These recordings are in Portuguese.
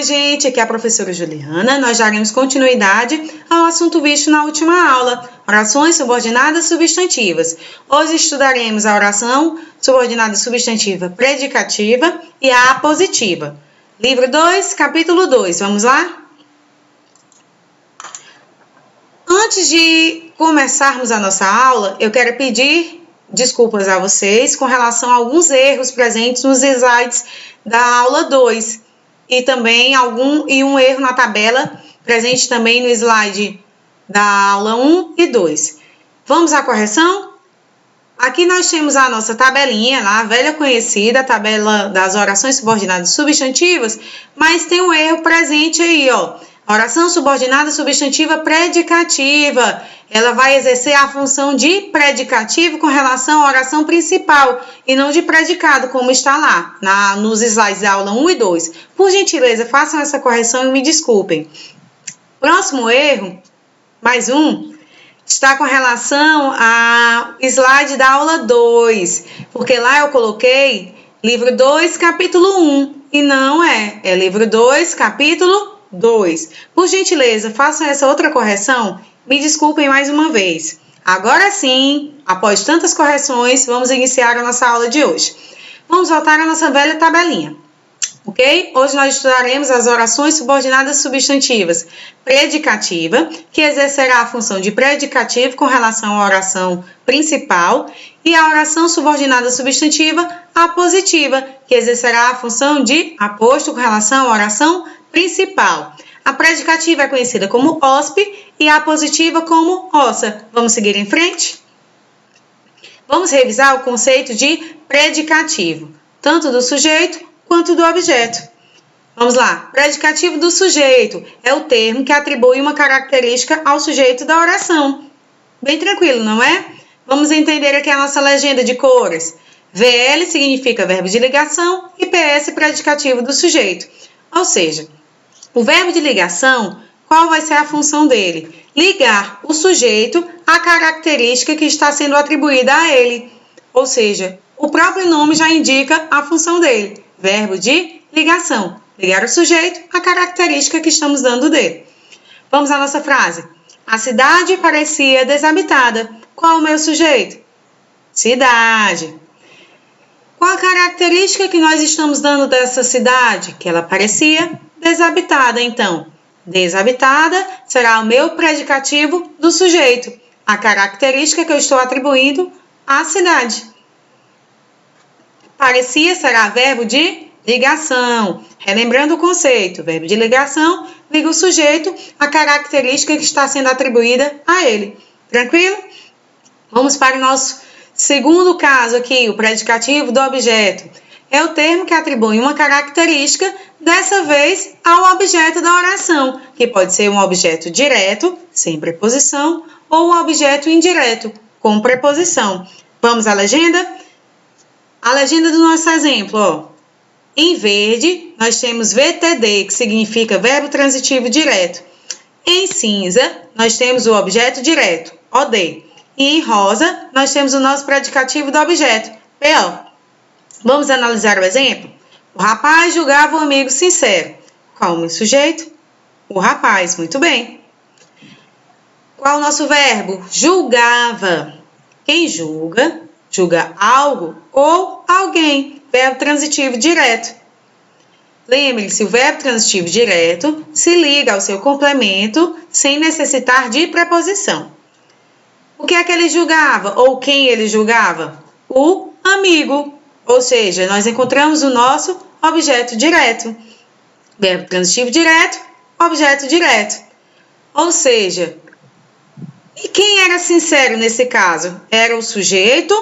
Oi, gente, aqui é a professora Juliana. Nós daremos continuidade ao assunto visto na última aula, orações subordinadas substantivas. Hoje estudaremos a oração subordinada substantiva predicativa e a apositiva. Livro 2, capítulo 2, vamos lá? Antes de começarmos a nossa aula, eu quero pedir desculpas a vocês com relação a alguns erros presentes nos slides da aula 2. E também um erro na tabela presente também no slide da aula 1 e 2. Vamos à correção? Aqui nós temos a nossa tabelinha, a velha conhecida, a tabela das orações subordinadas substantivas, mas tem um erro presente aí, ó. Oração subordinada substantiva predicativa. Ela vai exercer a função de predicativo com relação à oração principal e não de predicado, como está lá nos slides da aula 1 e 2. Por gentileza, façam essa correção e me desculpem. Próximo erro, mais um, está com relação ao slide da aula 2, porque lá eu coloquei livro 2, capítulo 1, e não é livro 2, capítulo 2. Por gentileza, façam essa outra correção. Me desculpem mais uma vez. Agora sim, após tantas correções, vamos iniciar a nossa aula de hoje. Vamos voltar à nossa velha tabelinha, ok? Hoje nós estudaremos as orações subordinadas substantivas predicativa, que exercerá a função de predicativo com relação à oração principal, e a oração subordinada substantiva apositiva, que exercerá a função de aposto com relação à oração principal. A predicativa é conhecida como OSP e a apositiva como OSA. Vamos seguir em frente? Vamos revisar o conceito de predicativo, tanto do sujeito quanto do objeto. Vamos lá. Predicativo do sujeito é o termo que atribui uma característica ao sujeito da oração. Bem tranquilo, não é? Vamos entender aqui a nossa legenda de cores. VL significa verbo de ligação e PS predicativo do sujeito. Ou seja, o verbo de ligação, qual vai ser a função dele? Ligar o sujeito à característica que está sendo atribuída a ele. Ou seja, o próprio nome já indica a função dele. Verbo de ligação. Ligar o sujeito à característica que estamos dando dele. Vamos à nossa frase. A cidade parecia desabitada. Qual o meu sujeito? Cidade. Qual a característica que nós estamos dando dessa cidade? Que ela parecia desabitada, então. Desabitada será o meu predicativo do sujeito, a característica que eu estou atribuindo à cidade. Parecia será verbo de ligação. Relembrando o conceito, verbo de ligação liga o sujeito à característica que está sendo atribuída a ele. Tranquilo? Vamos para o nosso segundo caso aqui, o predicativo do objeto. É o termo que atribui uma característica, dessa vez, ao objeto da oração, que pode ser um objeto direto, sem preposição, ou um objeto indireto, com preposição. Vamos à legenda? A legenda do nosso exemplo, ó. Em verde, nós temos VTD, que significa verbo transitivo direto. Em cinza, nós temos o objeto direto, OD. E em rosa, nós temos o nosso predicativo do objeto, PO. Vamos analisar o exemplo? O rapaz julgava o amigo sincero. Qual o meu sujeito? O rapaz, muito bem. Qual o nosso verbo? Julgava. Quem julga? Julga algo ou alguém. Verbo transitivo direto. Lembre-se, o verbo transitivo direto se liga ao seu complemento sem necessitar de preposição. O que é que ele julgava? Ou quem ele julgava? O amigo. Ou seja, nós encontramos o nosso objeto direto. Verbo transitivo direto, objeto direto. Ou seja, e quem era sincero nesse caso? Era o sujeito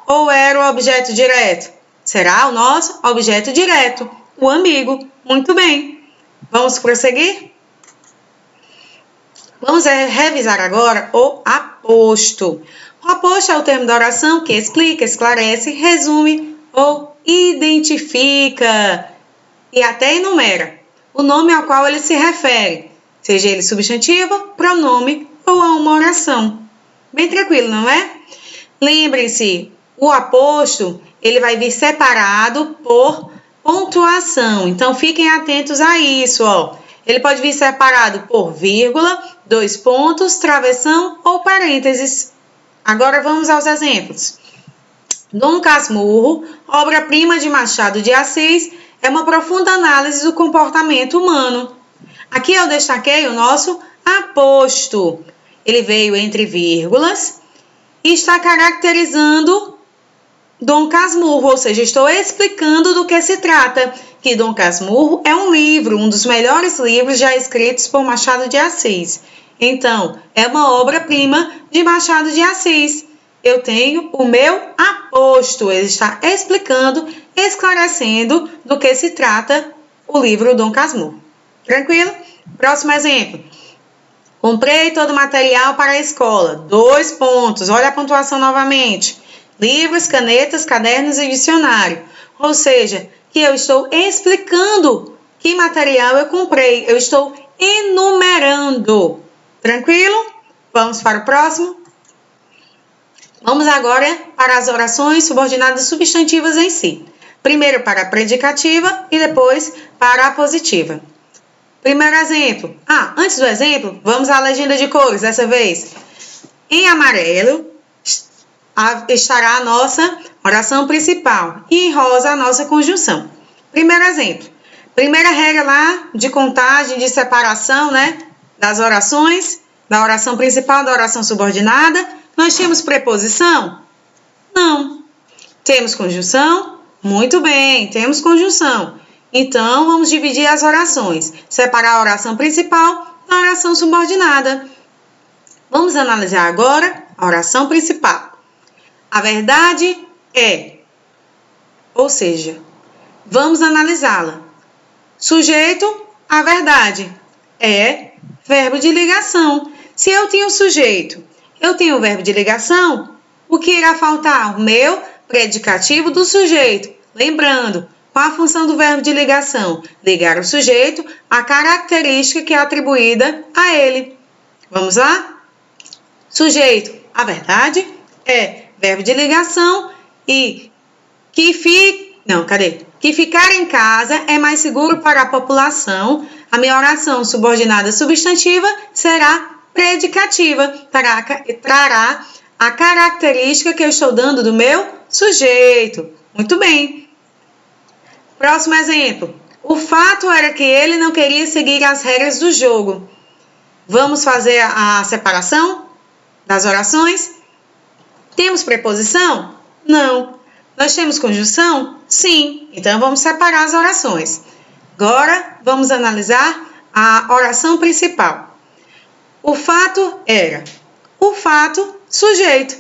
ou era o objeto direto? Será o nosso objeto direto, o amigo. Muito bem. Vamos prosseguir? Vamos revisar agora o aposto. O aposto é o termo da oração que explica, esclarece, resume ou identifica e até enumera o nome ao qual ele se refere, seja ele substantivo, pronome ou a uma oração. Bem tranquilo, não é? Lembrem-se, o aposto ele vai vir separado por pontuação. Então, fiquem atentos a isso, ó. Ele pode vir separado por vírgula, 2 pontos, travessão ou parênteses. Agora, vamos aos exemplos. Dom Casmurro, obra-prima de Machado de Assis, é uma profunda análise do comportamento humano. Aqui eu destaquei o nosso aposto. Ele veio entre vírgulas e está caracterizando Dom Casmurro, ou seja, estou explicando do que se trata, que Dom Casmurro é um livro, um dos melhores livros já escritos por Machado de Assis. Então, é uma obra-prima de Machado de Assis. Eu tenho o meu aposto, ele está explicando, esclarecendo do que se trata o livro Dom Casmurro. Tranquilo? Próximo exemplo. Comprei todo o material para a escola. 2 pontos. Olha a pontuação novamente. Livros, canetas, cadernos e dicionário. Ou seja, que eu estou explicando que material eu comprei. Eu estou enumerando. Tranquilo? Vamos para o próximo. Vamos agora para as orações subordinadas substantivas em si. Primeiro para a predicativa e depois para a positiva. Primeiro exemplo. Antes do exemplo, vamos à legenda de cores dessa vez. Em amarelo estará a nossa oração principal e em rosa a nossa conjunção. Primeiro exemplo. Primeira regra lá de contagem, de separação, né, das orações, da oração principal, da oração subordinada. Nós temos preposição? Não. Temos conjunção? Muito bem, temos conjunção. Então, vamos dividir as orações. Separar a oração principal da oração subordinada. Vamos analisar agora a oração principal. A verdade é, ou seja, vamos analisá-la. Sujeito, a verdade, é verbo de ligação. Se eu tenho sujeito, eu tenho o verbo de ligação, o que irá faltar? O meu predicativo do sujeito. Lembrando, qual a função do verbo de ligação? Ligar o sujeito à característica que é atribuída a ele. Vamos lá? Sujeito, a verdade, é verbo de ligação e que ficar em casa é mais seguro para a população. A minha oração subordinada substantiva será predicativa, trará a característica que eu estou dando do meu sujeito. Muito bem. Próximo exemplo. O fato era que ele não queria seguir as regras do jogo. Vamos fazer a separação das orações? Temos preposição? Não. Nós temos conjunção? Sim. Então, vamos separar as orações. Agora, vamos analisar a oração principal. O fato era. O fato, sujeito.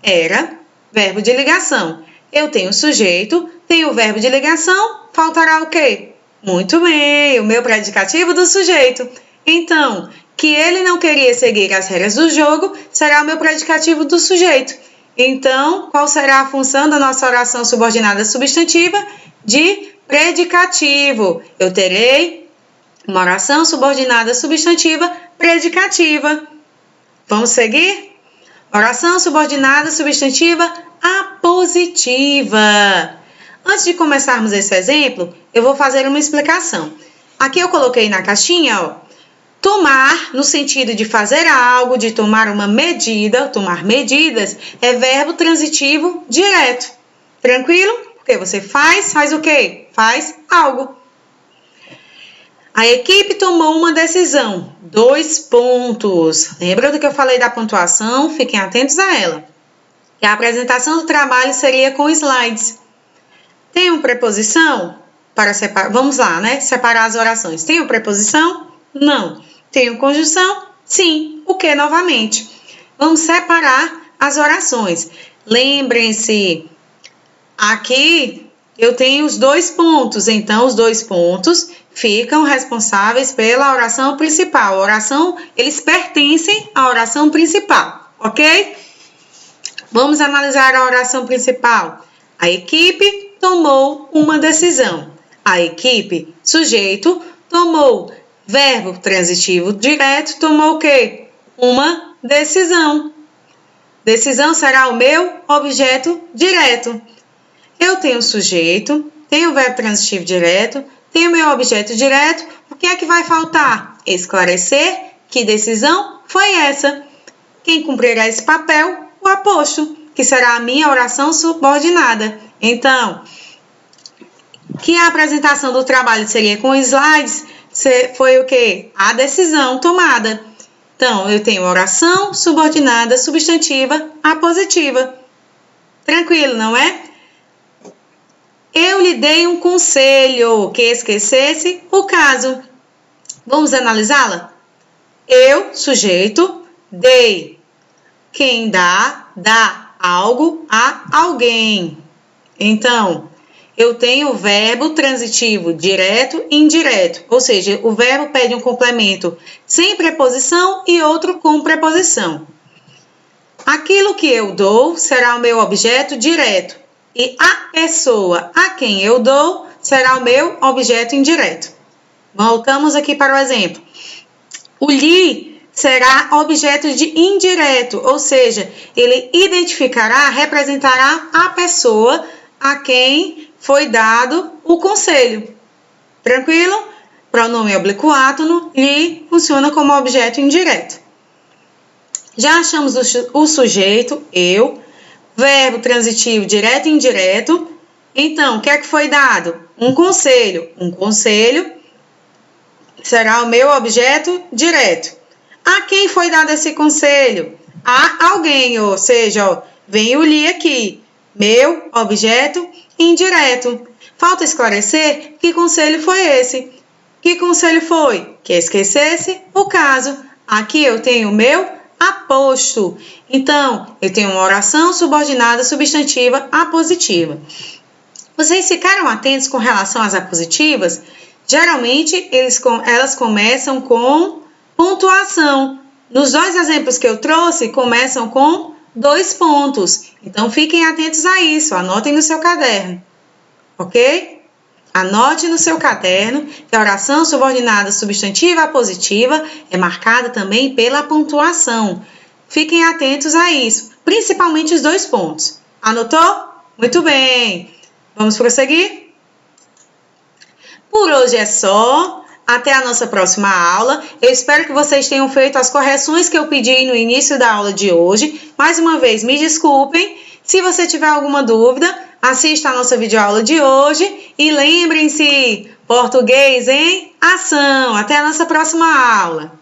Era, verbo de ligação. Eu tenho sujeito, tenho o verbo de ligação, faltará o quê? Muito bem, o meu predicativo do sujeito. Então, que ele não queria seguir as regras do jogo será o meu predicativo do sujeito. Então, qual será a função da nossa oração subordinada substantiva? De predicativo. Eu terei uma oração subordinada substantiva predicativa. Vamos seguir? Oração subordinada substantiva apositiva. Antes de começarmos esse exemplo, eu vou fazer uma explicação. Aqui eu coloquei na caixinha, ó, tomar, no sentido de fazer algo, de tomar uma medida, tomar medidas, é verbo transitivo direto. Tranquilo? Porque você faz o quê? Faz algo. A equipe tomou uma decisão. 2 pontos. Lembra do que eu falei da pontuação? Fiquem atentos a ela. E a apresentação do trabalho seria com slides. Tem uma preposição? Para separar. Vamos lá, né? Separar as orações. Tem uma preposição? Não. Tem uma conjunção? Sim. O que novamente? Vamos separar as orações. Lembrem-se, aqui eu tenho os 2 pontos. Então, os 2 pontos ficam responsáveis pela oração principal. A oração, eles pertencem à oração principal, ok? Vamos analisar a oração principal. A equipe tomou uma decisão. A equipe, sujeito, tomou. Verbo transitivo direto, tomou o quê? Uma decisão. Decisão será o meu objeto direto. Eu tenho sujeito, tenho o verbo transitivo direto, tenho o meu objeto direto. O que é que vai faltar? Esclarecer que decisão foi essa. Quem cumprirá esse papel? O aposto, que será a minha oração subordinada. Então, que a apresentação do trabalho seria com slides, foi o quê? A decisão tomada. Então, eu tenho oração subordinada substantiva apositiva. Tranquilo, não é? Eu lhe dei um conselho que esquecesse o caso. Vamos analisá-la? Eu, sujeito, dei. Quem dá, dá algo a alguém. Então, eu tenho o verbo transitivo direto e indireto, ou seja, o verbo pede um complemento sem preposição e outro com preposição. Aquilo que eu dou será o meu objeto direto e a pessoa a quem eu dou será o meu objeto indireto. Voltamos aqui para o exemplo. O lhe será objeto de indireto, ou seja, ele identificará, representará a pessoa a quem foi dado o conselho. Tranquilo? Pronome oblíquo átono, lhe funciona como objeto indireto. Já achamos o sujeito, eu, verbo transitivo direto e indireto. Então, o que é que foi dado? Um conselho. Um conselho será o meu objeto direto. A quem foi dado esse conselho? A alguém, ou seja, vem o lhe aqui. Meu objeto indireto. Falta esclarecer que conselho foi esse. Que conselho foi? Que esquecesse o caso. Aqui eu tenho o meu aposto. Então, eu tenho uma oração subordinada substantiva apositiva. Vocês ficaram atentos com relação às apositivas? Geralmente, elas começam com pontuação. Nos dois exemplos que eu trouxe, começam com 2 pontos. Então, fiquem atentos a isso. Anotem no seu caderno. Ok? Anote no seu caderno que a oração subordinada substantiva apositiva é marcada também pela pontuação. Fiquem atentos a isso, principalmente os 2 pontos. Anotou? Muito bem. Vamos prosseguir? Por hoje é só. Até a nossa próxima aula. Eu espero que vocês tenham feito as correções que eu pedi no início da aula de hoje. Mais uma vez, me desculpem. Se você tiver alguma dúvida, assista a nossa videoaula de hoje e lembrem-se, português em ação. Até a nossa próxima aula.